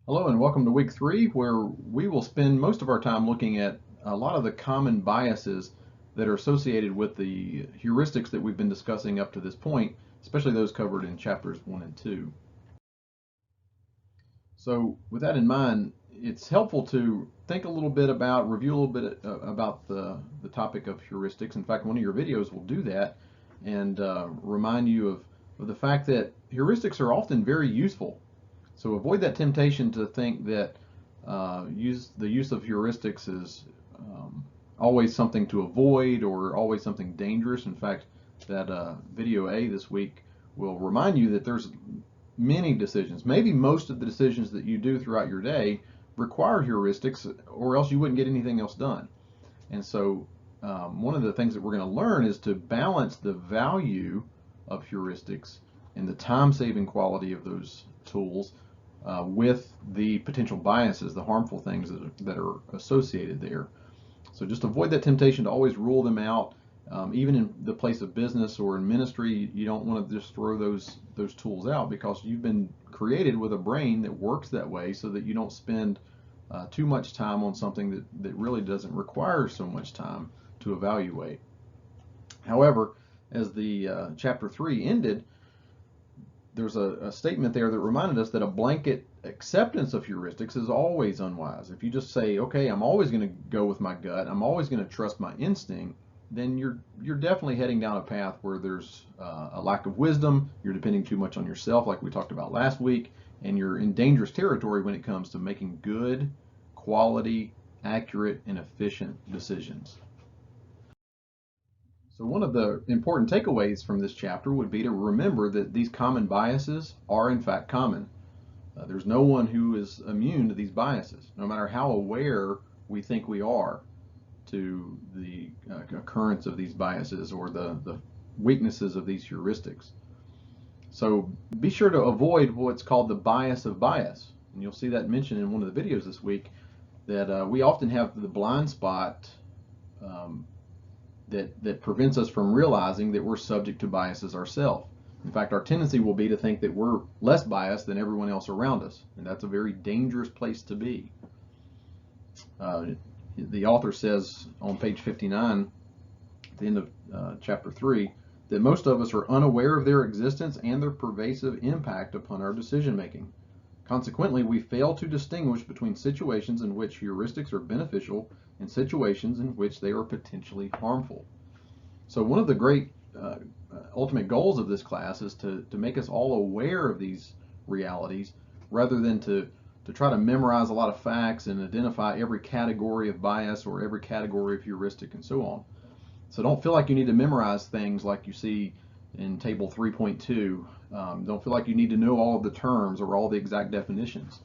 Hello and welcome to week 3, where we will spend most of our time looking at a lot of the common biases that are associated with the heuristics that we've been discussing up to this point, especially those covered in chapters 1 and 2. So with that in mind, it's helpful to think a little bit about, review a little bit about the topic of heuristics. In fact, one of your videos will do that and remind you of the fact that heuristics are often very useful. So avoid that temptation to think that the use of heuristics is always something to avoid or always something dangerous. In fact, that video A this week will remind you that there's many decisions, maybe most of the decisions that you do throughout your day require heuristics, or else you wouldn't get anything else done. And so one of the things that we're going to learn is to balance the value of heuristics and the time-saving quality of those tools with the potential biases, the harmful things that are associated there. So just avoid that temptation to always rule them out. Even in the place of business or in ministry, you don't want to just throw those tools out, because you've been created with a brain that works that way so that you don't spend too much time on something that really doesn't require so much time to evaluate. However, as the chapter 3 ended, there's a statement there that reminded us that a blanket acceptance of heuristics is always unwise. If you just say, okay, I'm always going to go with my gut, I'm always going to trust my instinct, then you're definitely heading down a path where there's a lack of wisdom, you're depending too much on yourself, like we talked about last week, and you're in dangerous territory when it comes to making good, quality, accurate, and efficient decisions. So one of the important takeaways from this chapter would be to remember that these common biases are in fact common. There's no one who is immune to these biases, no matter how aware we think we are to the occurrence of these biases or the weaknesses of these heuristics. So be sure to avoid what's called the bias of bias. And you'll see that mentioned in one of the videos this week, that we often have the blind spot um, that prevents us from realizing that we're subject to biases ourselves. In fact, our tendency will be to think that we're less biased than everyone else around us, and that's a very dangerous place to be. The author says on page 59, at the end of chapter 3, that most of us are unaware of their existence and their pervasive impact upon our decision making. Consequently, we fail to distinguish between situations in which heuristics are beneficial and situations in which they are potentially harmful. So one of the great ultimate goals of this class is to make us all aware of these realities, rather than to try to memorize a lot of facts and identify every category of bias or every category of heuristic and so on. So don't feel like you need to memorize things like you see in table 3.2. Don't feel like you need to know all of the terms or all the exact definitions.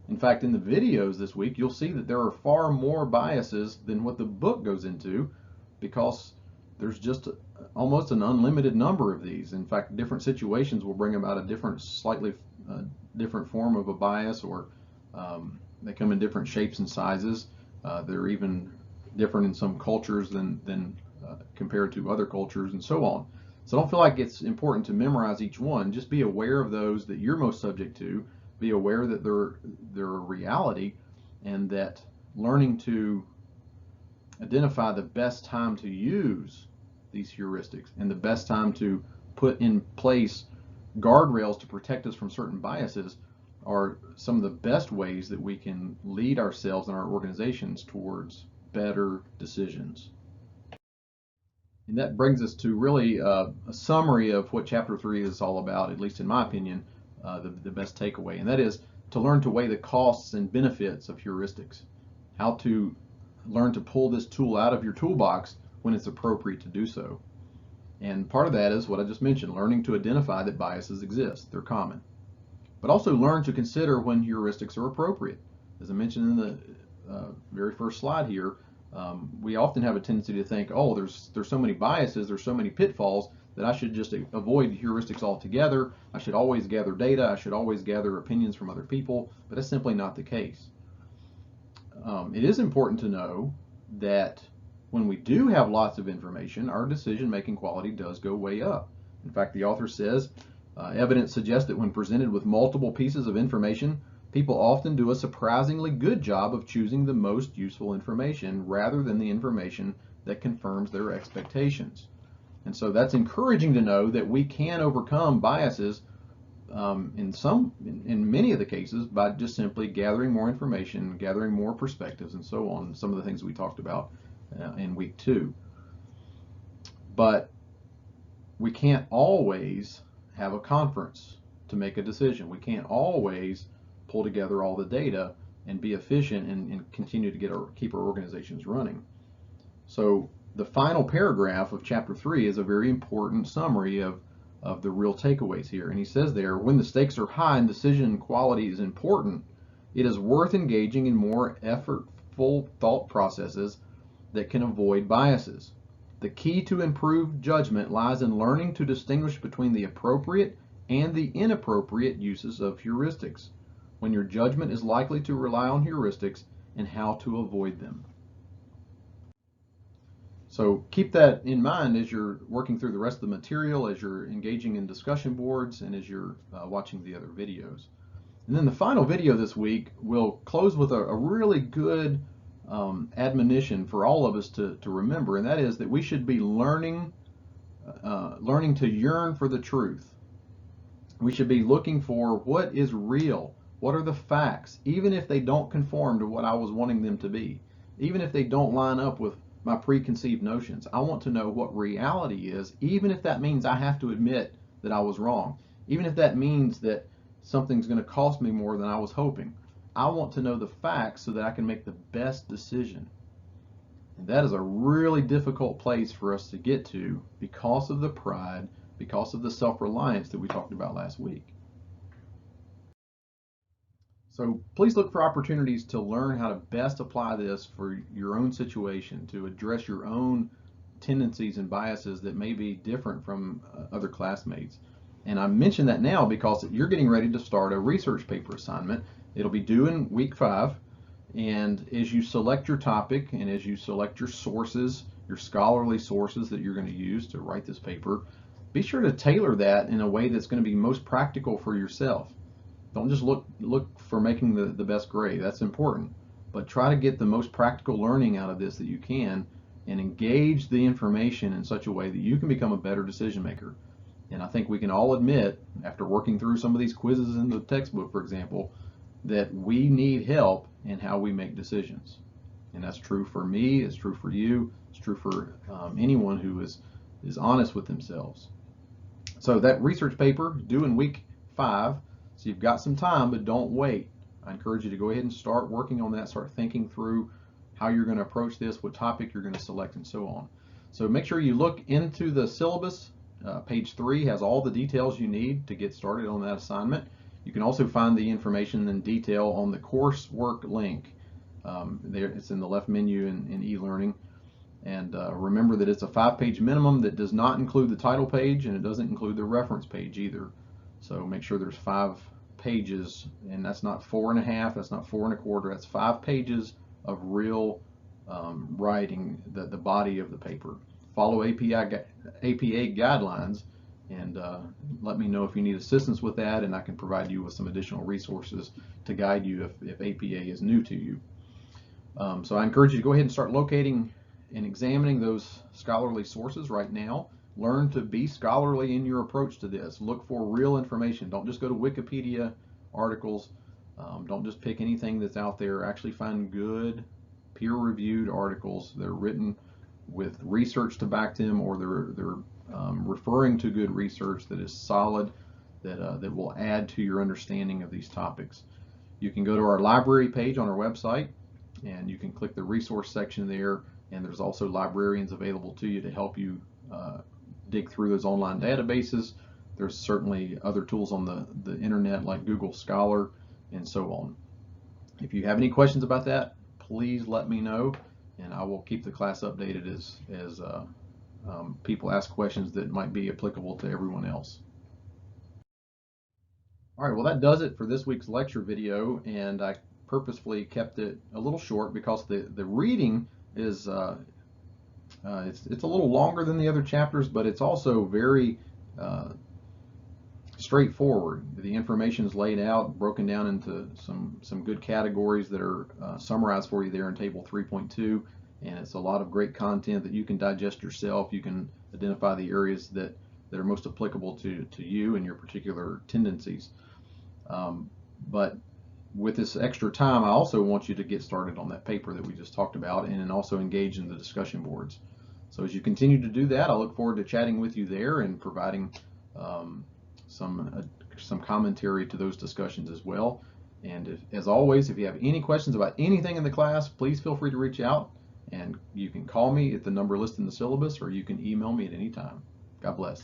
In fact, in the videos this week, you'll see that there are far more biases than what the book goes into, because there's just almost an unlimited number of these. In fact, different situations will bring about a different, slightly different form of a bias, or they come in different shapes and sizes. They're even different in some cultures than compared to other cultures, and so on. So don't feel like it's important to memorize each one. Just be aware of those that you're most subject to. Be aware that they're a reality, and that learning to identify the best time to use these heuristics and the best time to put in place guardrails to protect us from certain biases are some of the best ways that we can lead ourselves and our organizations towards better decisions. And that brings us to really a summary of what Chapter 3 is all about, at least in my opinion, the best takeaway. And that is to learn to weigh the costs and benefits of heuristics, how to learn to pull this tool out of your toolbox when it's appropriate to do so. And part of that is what I just mentioned, learning to identify that biases exist, they're common. But also learn to consider when heuristics are appropriate. As I mentioned in the very first slide here, we often have a tendency to think, oh, there's so many biases, there's so many pitfalls, that I should just avoid heuristics altogether. I should always gather data, I should always gather opinions from other people, but that's simply not the case. It is important to know that when we do have lots of information, our decision-making quality does go way up. In fact, the author says, evidence suggests that when presented with multiple pieces of information, People often do a surprisingly good job of choosing the most useful information rather than the information that confirms their expectations. And so that's encouraging to know that we can overcome biases in many of the cases by just simply gathering more information, gathering more perspectives, and so on. Some of the things we talked about in week 2. But we can't always have a conference to make a decision. We can't always pull together all the data and be efficient and continue to keep our organizations running. So the final paragraph of chapter 3 is a very important summary of the real takeaways here. And he says there, when the stakes are high and decision quality is important, it is worth engaging in more effortful thought processes that can avoid biases. The key to improved judgment lies in learning to distinguish between the appropriate and the inappropriate uses of heuristics, when your judgment is likely to rely on heuristics, and how to avoid them. So keep that in mind as you're working through the rest of the material, as you're engaging in discussion boards, and as you're watching the other videos. And then the final video this week will close with a really good admonition for all of us to remember, and that is that we should be learning to yearn for the truth. We should be looking for what is real, what are the facts, even if they don't conform to what I was wanting them to be, even if they don't line up with my preconceived notions. I want to know what reality is, even if that means I have to admit that I was wrong, even if that means that something's going to cost me more than I was hoping. I want to know the facts so that I can make the best decision. And that is a really difficult place for us to get to because of the pride, because of the self-reliance that we talked about last week. So please look for opportunities to learn how to best apply this for your own situation, to address your own tendencies and biases that may be different from other classmates. And I mention that now because you're getting ready to start a research paper assignment. It'll be due in week 5. And as you select your topic and as you select your sources, your scholarly sources that you're going to use to write this paper, be sure to tailor that in a way that's going to be most practical for yourself. Don't just look for making the best grade. That's important. But try to get the most practical learning out of this that you can and engage the information in such a way that you can become a better decision maker. And I think we can all admit, after working through some of these quizzes in the textbook, for example, that we need help in how we make decisions. And that's true for me, it's true for you, it's true for anyone who is honest with themselves. So that research paper due in week 5. So you've got some time, but don't wait. I encourage you to go ahead and start working on that, start thinking through how you're going to approach this, what topic you're going to select, and so on. So make sure you look into the syllabus. Page 3 has all the details you need to get started on that assignment. You can also find the information in detail on the coursework link. There, it's in the left menu in e-learning. And remember that it's a 5-page minimum that does not include the title page, and it doesn't include the reference page either. So make sure there's 5 pages, and that's not 4.5, that's not 4 1/4, that's 5 pages of real writing, the body of the paper. Follow APA guidelines, and let me know if you need assistance with that, and I can provide you with some additional resources to guide you if APA is new to you. So I encourage you to go ahead and start locating and examining those scholarly sources right now. Learn to be scholarly in your approach to this. Look for real information. Don't just go to Wikipedia articles. Don't just pick anything that's out there. Actually find good peer-reviewed articles that are written with research to back them, or they're referring to good research that is solid, that will add to your understanding of these topics. You can go to our library page on our website, and you can click the resource section there, and there's also librarians available to you to help you dig through those online databases. There's certainly other tools on the internet like Google Scholar and so on. If you have any questions about that, please let me know, and I will keep the class updated as people ask questions that might be applicable to everyone else. All right, well, that does it for this week's lecture video, and I purposefully kept it a little short because the reading is it's a little longer than the other chapters, but it's also very straightforward. The information is laid out, broken down into some good categories that are summarized for you there in Table 3.2, and it's a lot of great content that you can digest yourself. You can identify the areas that are most applicable to you and your particular tendencies. But with this extra time, I also want you to get started on that paper that we just talked about, and also engage in the discussion boards. So as you continue to do that, I look forward to chatting with you there and providing some commentary to those discussions as well. And as always, if you have any questions about anything in the class, please feel free to reach out, and you can call me at the number listed in the syllabus, or you can email me at any time. God bless.